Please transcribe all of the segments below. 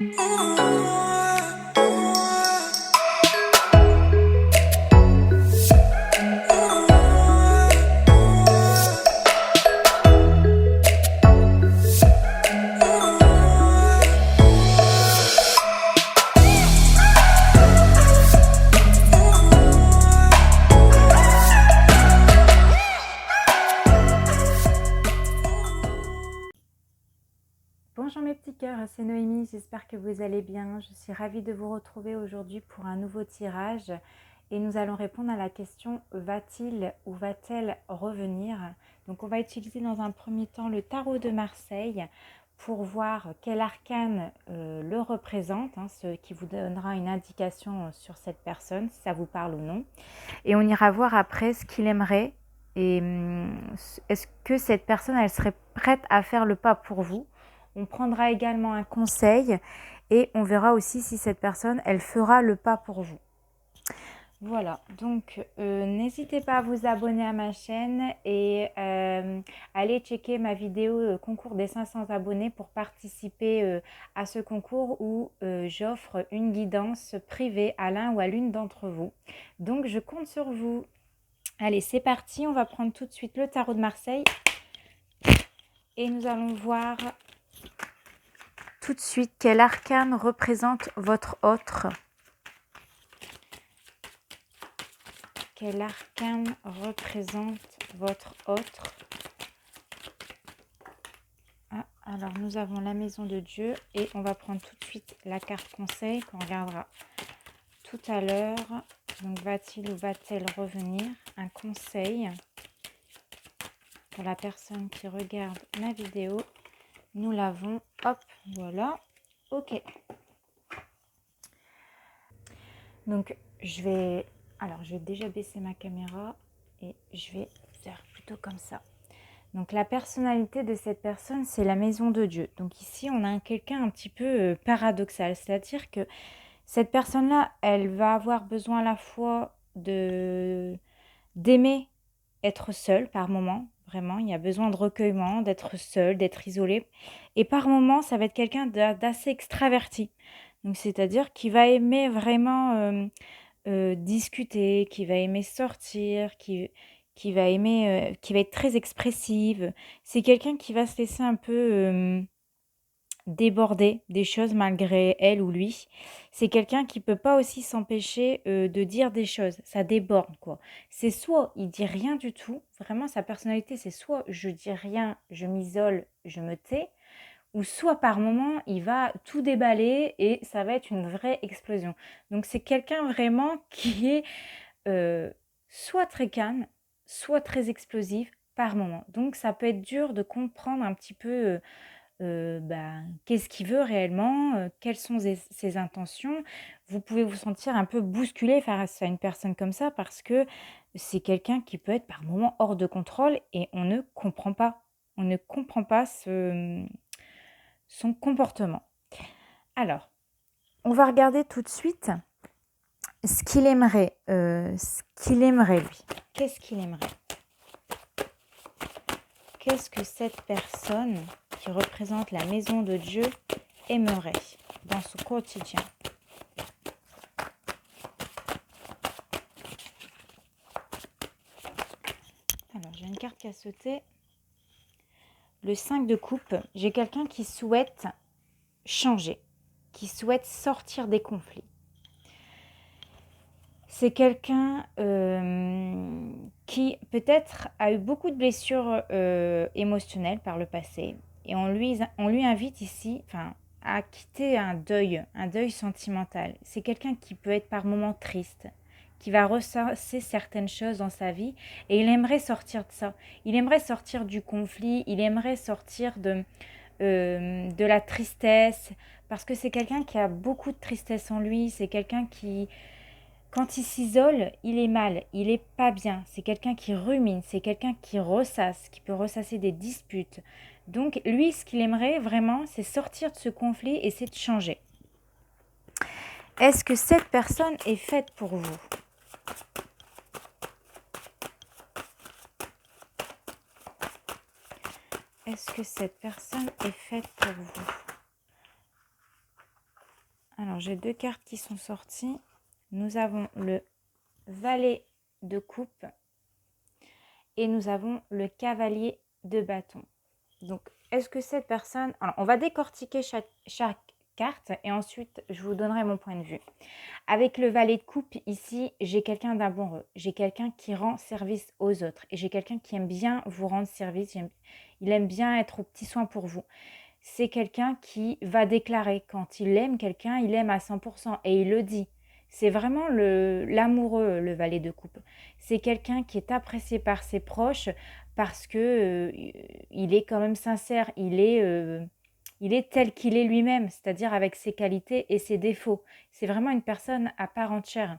Bonjour mes petits cœurs, c'est Noémie, j'espère que vous allez bien. Je suis ravie de vous retrouver aujourd'hui pour un nouveau tirage et nous allons répondre à la question va-t-il ou va-t-elle revenir? Donc on va utiliser dans un premier temps le tarot de Marseille pour voir quel arcane le représente, ce qui vous donnera une indication sur cette personne, si ça vous parle ou non. Et on ira voir après ce qu'il aimerait et est-ce que cette personne, elle serait prête à faire le pas pour vous. On prendra également un conseil et on verra aussi si cette personne, elle fera le pas pour vous. Voilà, donc n'hésitez pas à vous abonner à ma chaîne et allez checker ma vidéo concours des 500 abonnés pour participer à ce concours où j'offre une guidance privée à l'un ou à l'une d'entre vous. Donc je compte sur vous. Allez, c'est parti, on va prendre tout de suite le tarot de Marseille et nous allons voir tout de suite quel arcane représente votre autre. Quel arcane représente votre autre? Alors nous avons la maison de Dieu et on va prendre tout de suite la carte conseil qu'on regardera tout à l'heure. Donc va-t-il ou va-t-elle revenir? Un conseil pour la personne qui regarde ma vidéo. Nous l'avons, hop, voilà, ok. Donc je vais déjà baisser ma caméra et je vais faire plutôt comme ça. Donc la personnalité de cette personne, c'est la maison de Dieu. Donc ici, on a quelqu'un un petit peu paradoxal, c'est-à-dire que cette personne-là, elle va avoir besoin à la fois d'aimer être seule par moment. Vraiment, il y a besoin de recueillement, d'être seule, d'être isolée. Et par moment, ça va être quelqu'un d'assez extraverti. Donc, c'est-à-dire qu'il va aimer vraiment discuter, qui va aimer sortir, qui va aimer, qui va être très expressive. C'est quelqu'un qui va se laisser un peu déborder des choses malgré elle ou lui. C'est quelqu'un qui peut pas aussi s'empêcher de dire des choses. Ça déborde, quoi. C'est soit il dit rien du tout, vraiment sa personnalité, c'est soit je dis rien, je m'isole, je me tais, ou soit par moment, il va tout déballer et ça va être une vraie explosion. Donc c'est quelqu'un vraiment qui est soit très calme, soit très explosif par moment. Donc ça peut être dur de comprendre un petit peu qu'est-ce qu'il veut réellement, quelles sont ses intentions. Vous pouvez vous sentir un peu bousculé face à une personne comme ça parce que c'est quelqu'un qui peut être par moments hors de contrôle et on ne comprend pas. On ne comprend pas son comportement. Alors, on va regarder tout de suite ce qu'il aimerait lui. Qu'est-ce qu'il aimerait? Qu'est-ce que cette personne qui représente la maison de Dieu aimerait dans son quotidien? Alors, j'ai une carte qui a sauté. Le 5 de coupe. J'ai quelqu'un qui souhaite changer, qui souhaite sortir des conflits. C'est quelqu'un qui peut-être a eu beaucoup de blessures émotionnelles par le passé. Et on lui invite ici à quitter un deuil sentimental. C'est quelqu'un qui peut être par moments triste, qui va ressasser certaines choses dans sa vie et il aimerait sortir de ça. Il aimerait sortir du conflit, il aimerait sortir de la tristesse parce que c'est quelqu'un qui a beaucoup de tristesse en lui, c'est quelqu'un qui... Quand il s'isole, il est mal, il est pas bien. C'est quelqu'un qui rumine, c'est quelqu'un qui ressasse, qui peut ressasser des disputes. Donc lui, ce qu'il aimerait vraiment, c'est sortir de ce conflit et c'est de changer. Est-ce que cette personne est faite pour vous? Est-ce que cette personne est faite pour vous? Alors, j'ai 2 cartes qui sont sorties. Nous avons le valet de coupe et nous avons le cavalier de bâton. Donc, est-ce que cette personne... Alors, on va décortiquer chaque carte et ensuite, je vous donnerai mon point de vue. Avec le valet de coupe, ici, j'ai quelqu'un d'amoureux. J'ai quelqu'un qui rend service aux autres. Et j'ai quelqu'un qui aime bien vous rendre service. Il aime bien être au petit soin pour vous. C'est quelqu'un qui va déclarer quand il aime quelqu'un, il aime à 100% et il le dit. C'est vraiment l'amoureux, le valet de coupe. C'est quelqu'un qui est apprécié par ses proches parce que il est quand même sincère, il est tel qu'il est lui-même, c'est-à-dire avec ses qualités et ses défauts. C'est vraiment une personne à part entière.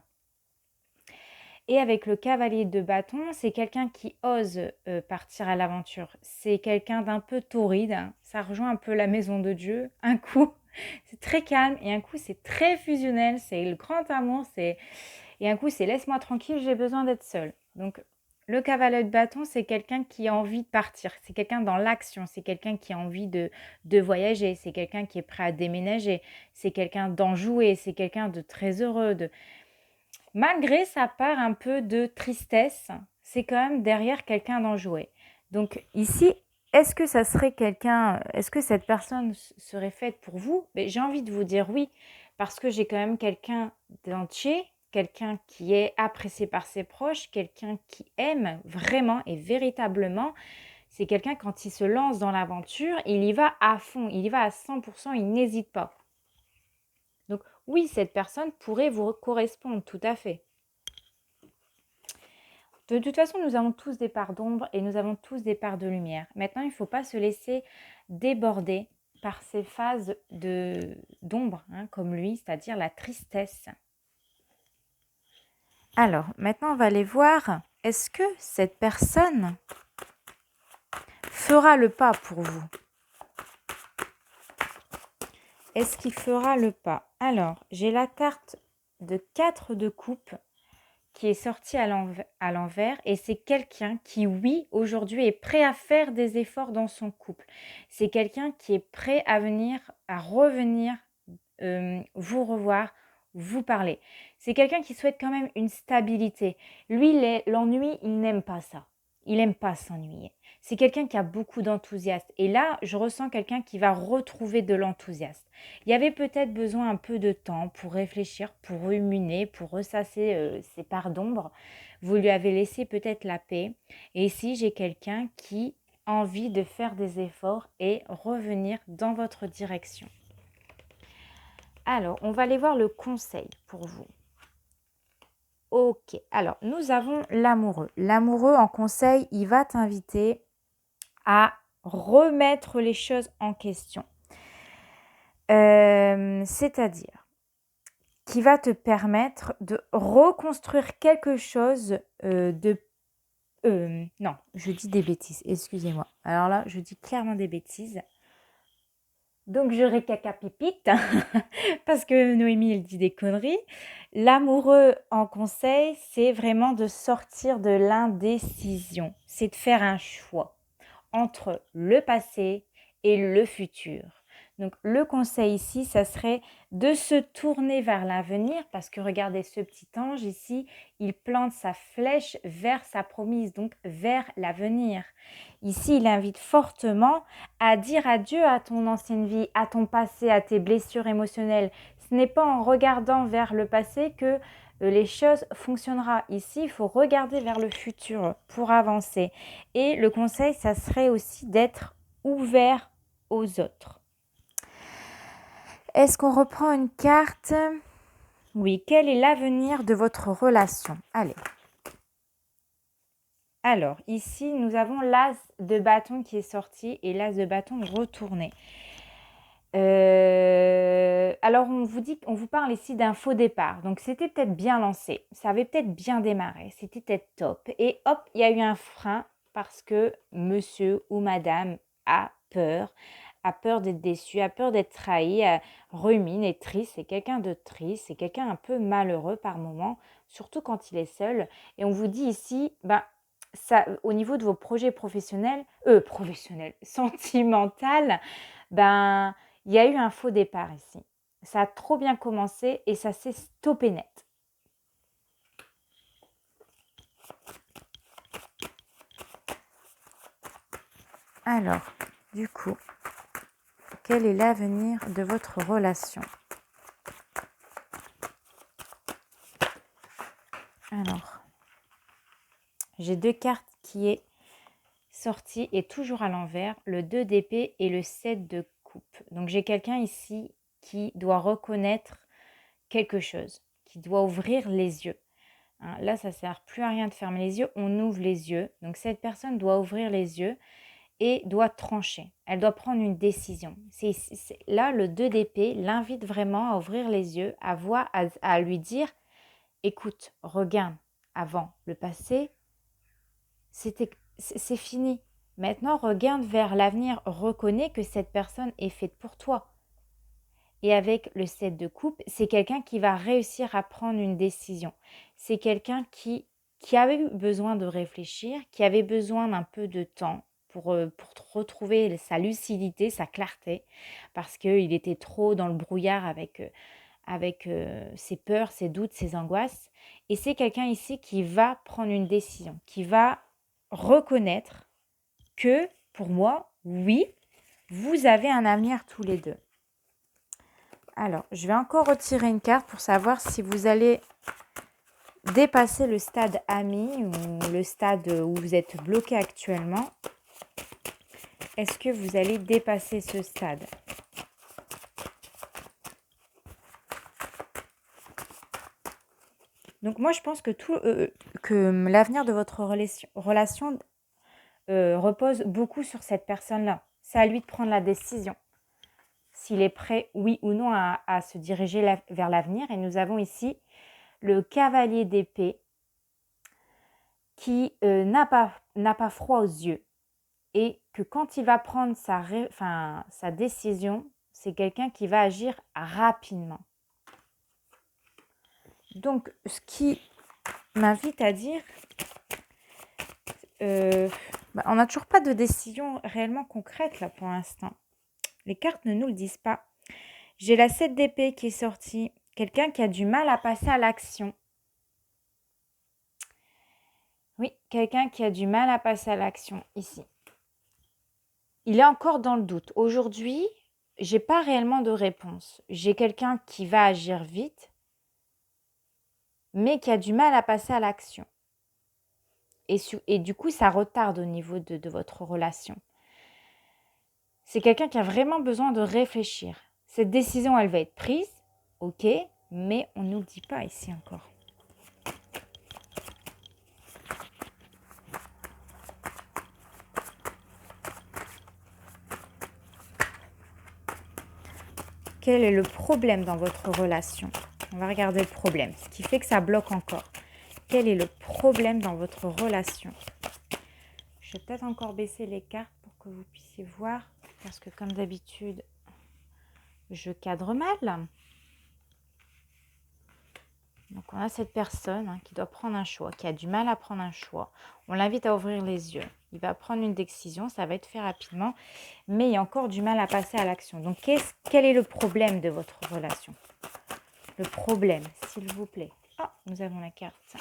Et avec le cavalier de bâton, c'est quelqu'un qui ose partir à l'aventure. C'est quelqu'un d'un peu torride. Ça rejoint un peu la maison de Dieu. Un coup, c'est très calme et un coup, c'est très fusionnel. C'est le grand amour. Et un coup, c'est laisse-moi tranquille, j'ai besoin d'être seule. Donc, le cavalier de bâton, c'est quelqu'un qui a envie de partir. C'est quelqu'un dans l'action. C'est quelqu'un qui a envie de voyager. C'est quelqu'un qui est prêt à déménager. C'est quelqu'un d'enjoué. C'est quelqu'un de très heureux. Malgré sa part un peu de tristesse, c'est quand même derrière quelqu'un d'enjoué. Donc ici, est-ce que ça serait quelqu'un, est-ce que cette personne serait faite pour vous? Mais j'ai envie de vous dire oui, parce que j'ai quand même quelqu'un d'entier, quelqu'un qui est apprécié par ses proches, quelqu'un qui aime vraiment et véritablement. C'est quelqu'un, quand il se lance dans l'aventure, il y va à fond, il y va à 100%, il n'hésite pas. Donc oui, cette personne pourrait vous correspondre tout à fait. De toute façon, nous avons tous des parts d'ombre et nous avons tous des parts de lumière. Maintenant, il ne faut pas se laisser déborder par ces phases d'ombre, comme lui, c'est-à-dire la tristesse. Alors, maintenant, on va aller voir, est-ce que cette personne fera le pas pour vous? Est-ce qu'il fera le pas? Alors, j'ai la carte de 4 de coupe qui est sortie à l'envers et c'est quelqu'un qui, oui, aujourd'hui est prêt à faire des efforts dans son couple. C'est quelqu'un qui est prêt à revenir vous revoir, vous parler. C'est quelqu'un qui souhaite quand même une stabilité. Lui, l'ennui, il n'aime pas ça. Il n'aime pas s'ennuyer. C'est quelqu'un qui a beaucoup d'enthousiasme. Et là, je ressens quelqu'un qui va retrouver de l'enthousiasme. Il y avait peut-être besoin un peu de temps pour réfléchir, pour ruminer, pour ressasser ses parts d'ombre. Vous lui avez laissé peut-être la paix. Et ici, j'ai quelqu'un qui a envie de faire des efforts et revenir dans votre direction. Alors, on va aller voir le conseil pour vous. Ok, alors nous avons l'amoureux. L'amoureux en conseil, il va t'inviter à remettre les choses en question. C'est-à-dire qui va te permettre de reconstruire quelque chose non, je dis des bêtises, excusez-moi. Alors là, je dis clairement des bêtises. Donc, je récapitule parce que Noémie, elle dit des conneries. L'amoureux en conseil, c'est vraiment de sortir de l'indécision. C'est de faire un choix entre le passé et le futur. Donc, le conseil ici, ça serait de se tourner vers l'avenir parce que regardez ce petit ange ici, il plante sa flèche vers sa promise, donc vers l'avenir. Ici, il invite fortement à dire adieu à ton ancienne vie, à ton passé, à tes blessures émotionnelles. Ce n'est pas en regardant vers le passé que les choses fonctionneront. Ici, il faut regarder vers le futur pour avancer. Et le conseil, ça serait aussi d'être ouvert aux autres. Est-ce qu'on reprend une carte? Oui, quel est l'avenir de votre relation? Allez. Alors, ici, nous avons l'as de bâton qui est sorti et l'as de bâton retourné. Alors, on vous parle ici d'un faux départ. Donc, c'était peut-être bien lancé. Ça avait peut-être bien démarré. C'était peut-être top. Et hop, il y a eu un frein parce que monsieur ou madame a peur d'être déçu, a peur d'être trahi, rumine, est triste. C'est quelqu'un de triste. C'est quelqu'un un peu malheureux par moment, surtout quand il est seul. Et on vous dit ici, ça, au niveau de vos projets professionnels, sentimental, il y a eu un faux départ ici. Ça a trop bien commencé et ça s'est stoppé net. Alors, du coup, quel est l'avenir de votre relation? Alors, j'ai 2 cartes qui est sortie et toujours à l'envers, le 2 d'épée et le 7 de coupe. Donc j'ai quelqu'un ici qui doit reconnaître quelque chose, qui doit ouvrir les yeux. Hein, là, ça sert plus à rien de fermer les yeux, on ouvre les yeux. Donc cette personne doit ouvrir les yeux et doit trancher. Elle doit prendre une décision. Là, le 2 d'épée l'invite vraiment à ouvrir les yeux, à lui dire, écoute, regarde, avant le passé, c'est fini. Maintenant, regarde vers l'avenir, reconnais que cette personne est faite pour toi. Et avec le 7 de coupe, c'est quelqu'un qui va réussir à prendre une décision. C'est quelqu'un qui avait eu besoin de réfléchir, qui avait besoin d'un peu de temps pour retrouver sa lucidité, sa clarté, parce qu'il était trop dans le brouillard avec ses peurs, ses doutes, ses angoisses. Et c'est quelqu'un ici qui va prendre une décision, qui va reconnaître que, pour moi, oui, vous avez un avenir tous les deux. Alors, je vais encore retirer une carte pour savoir si vous allez dépasser le stade ami ou le stade où vous êtes bloqué actuellement. Est-ce que vous allez dépasser ce stade? Donc moi, je pense que l'avenir de votre relation repose beaucoup sur cette personne-là. C'est à lui de prendre la décision. S'il est prêt, oui ou non, à se diriger vers l'avenir. Et nous avons ici le cavalier d'épée qui n'a pas froid aux yeux. Et que quand il va prendre sa décision, c'est quelqu'un qui va agir rapidement. Donc, ce qui m'invite à dire, on n'a toujours pas de décision réellement concrète là pour l'instant. Les cartes ne nous le disent pas. J'ai la 7 d'épée qui est sortie. Quelqu'un qui a du mal à passer à l'action. Oui, quelqu'un qui a du mal à passer à l'action ici. Il est encore dans le doute. Aujourd'hui, j'ai pas réellement de réponse. J'ai quelqu'un qui va agir vite, mais qui a du mal à passer à l'action. Et du coup, ça retarde au niveau de votre relation. C'est quelqu'un qui a vraiment besoin de réfléchir. Cette décision, elle va être prise, ok, mais on ne nous le dit pas ici encore. Quel est le problème dans votre relation? On va regarder le problème, ce qui fait que ça bloque encore. Quel est le problème dans votre relation? Je vais peut-être encore baisser les cartes pour que vous puissiez voir, parce que comme d'habitude, je cadre mal. Donc on a cette personne qui doit prendre un choix, qui a du mal à prendre un choix. On l'invite à ouvrir les yeux. Il va prendre une décision, ça va être fait rapidement, mais il a encore du mal à passer à l'action. Donc quel est le problème de votre relation? Le problème, s'il vous plaît. Ah, nous avons la carte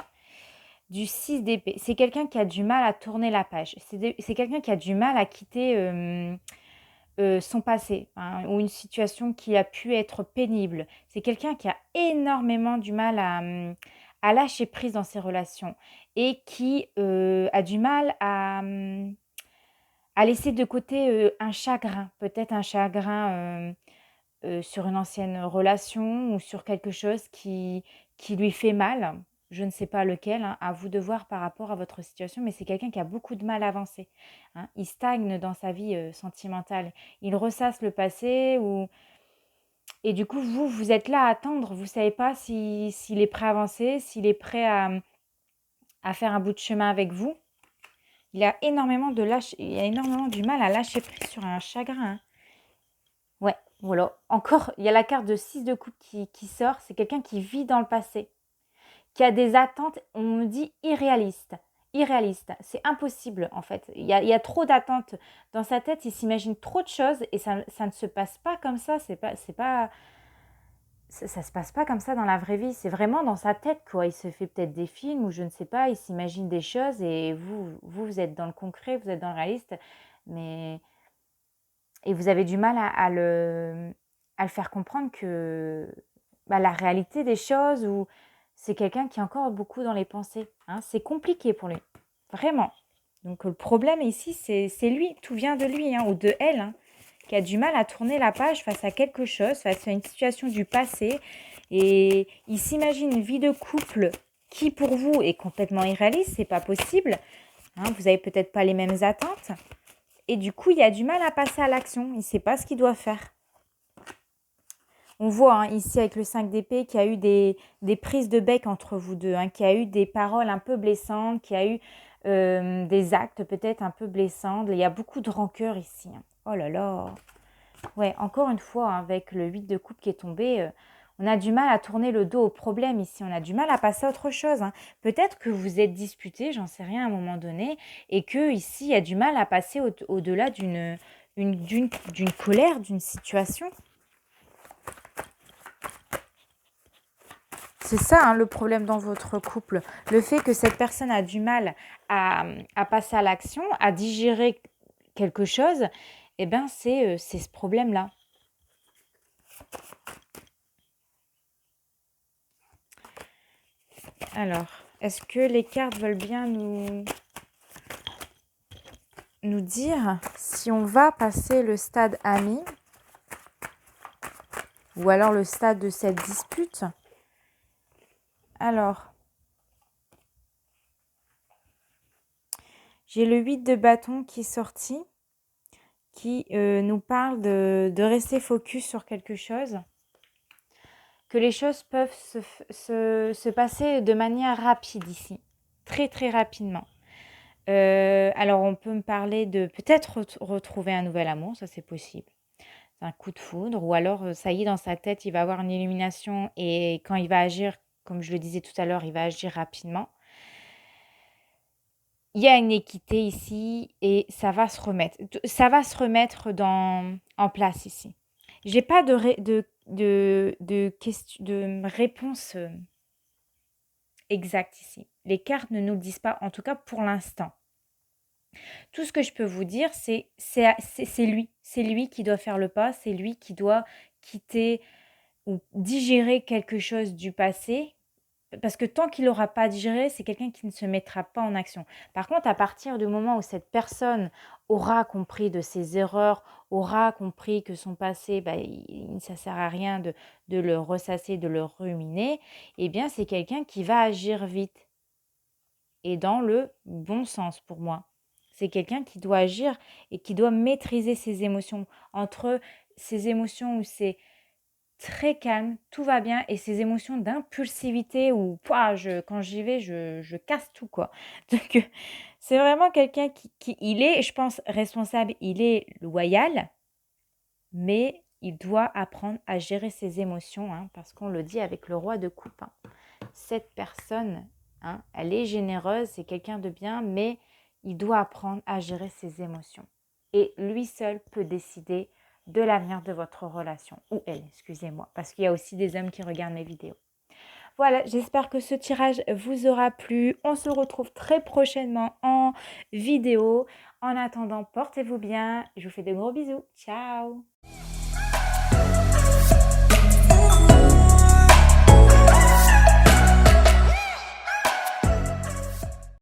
du 6 d'épée. C'est quelqu'un qui a du mal à tourner la page. C'est quelqu'un qui a du mal à quitter son passé, ou une situation qui a pu être pénible. C'est quelqu'un qui a énormément du mal à lâcher prise dans ses relations et qui a du mal à laisser de côté un chagrin, peut-être un chagrin sur une ancienne relation ou sur quelque chose qui lui fait mal. Je ne sais pas lequel, à vous de voir par rapport à votre situation, mais c'est quelqu'un qui a beaucoup de mal à avancer. Il stagne dans sa vie sentimentale. Il ressasse le passé et du coup, vous êtes là à attendre. Vous ne savez pas s'il est prêt à avancer, s'il est prêt à faire un bout de chemin avec vous. Il a énormément du mal à lâcher prise sur un chagrin. Ouais, voilà. Encore, il y a la carte de 6 de coupe qui sort. C'est quelqu'un qui vit dans le passé, qui a des attentes, on me dit irréalistes. Irréaliste, c'est impossible en fait. Il y a trop d'attentes dans sa tête, il s'imagine trop de choses et ça ne se passe pas comme ça. C'est pas ça se passe pas comme ça dans la vraie vie. C'est vraiment dans sa tête, quoi. Il se fait peut-être des films ou je ne sais pas, il s'imagine des choses et vous êtes dans le concret, vous êtes dans le réaliste, mais et vous avez du mal à le faire comprendre que la réalité des choses ou c'est quelqu'un qui est encore beaucoup dans les pensées. Hein. C'est compliqué pour lui, vraiment. Donc le problème ici, c'est lui, tout vient de lui hein, ou de elle, hein, qui a du mal à tourner la page face à quelque chose, face à une situation du passé. Et il s'imagine une vie de couple qui pour vous est complètement irréaliste, c'est pas possible. Hein, vous n'avez peut-être pas les mêmes attentes. Et du coup, il a du mal à passer à l'action. Il ne sait pas ce qu'il doit faire. On voit hein, ici avec le 5 d'épée qu'il y a eu des prises de bec entre vous deux, hein, qu'il y a eu des paroles un peu blessantes, qu'il y a eu des actes peut-être un peu blessants. Il y a beaucoup de rancœur ici. Hein. Oh là là. Ouais, encore une fois, hein, avec le 8 de coupe qui est tombé, on a du mal à tourner le dos au problème ici. On a du mal à passer à autre chose. Hein. Peut-être que vous êtes disputé, j'en sais rien à un moment donné, et que ici, il y a du mal à passer au-delà d'une colère, d'une situation. C'est ça hein, le problème dans votre couple. Le fait que cette personne a du mal à passer à l'action, à digérer quelque chose, eh ben c'est ce problème-là. Alors, est-ce que les cartes veulent bien nous dire si on va passer le stade ami ou alors le stade de cette dispute? Alors, j'ai le 8 de bâton qui est sorti, qui nous parle de rester focus sur quelque chose, que les choses peuvent se passer de manière rapide ici, très très rapidement. Alors, on peut me parler de peut-être retrouver un nouvel amour, ça c'est possible. C'est un coup de foudre, ou alors ça y est, dans sa tête, il va avoir une illumination et quand il va agir, comme je le disais tout à l'heure, il va agir rapidement. Il y a une équité ici et ça va se remettre en place ici. J'ai pas de réponse exacte ici. Les cartes ne nous le disent pas, en tout cas pour l'instant. Tout ce que je peux vous dire, c'est lui. C'est lui qui doit faire le pas, c'est lui qui doit quitter ou digérer quelque chose du passé. Parce que tant qu'il n'aura pas digéré, c'est quelqu'un qui ne se mettra pas en action. Par contre, à partir du moment où cette personne aura compris de ses erreurs, aura compris que son passé, ça ne sert à rien de le ressasser, de le ruminer, eh bien, c'est quelqu'un qui va agir vite et dans le bon sens pour moi. C'est quelqu'un qui doit agir et qui doit maîtriser ses émotions. Entre ses émotions où c'est très calme, tout va bien, et ses émotions d'impulsivité où quand j'y vais, je casse tout, quoi. Donc, c'est vraiment quelqu'un il est, je pense, responsable, il est loyal, mais il doit apprendre à gérer ses émotions, hein, parce qu'on le dit avec le roi de coupe. Hein. Cette personne, hein, elle est généreuse, c'est quelqu'un de bien, mais il doit apprendre à gérer ses émotions. Et lui seul peut décider de l'avenir de votre relation. Ou elle, excusez-moi, parce qu'il y a aussi des hommes qui regardent mes vidéos. Voilà, j'espère que ce tirage vous aura plu. On se retrouve très prochainement en vidéo. En attendant, portez-vous bien. Je vous fais de gros bisous. Ciao!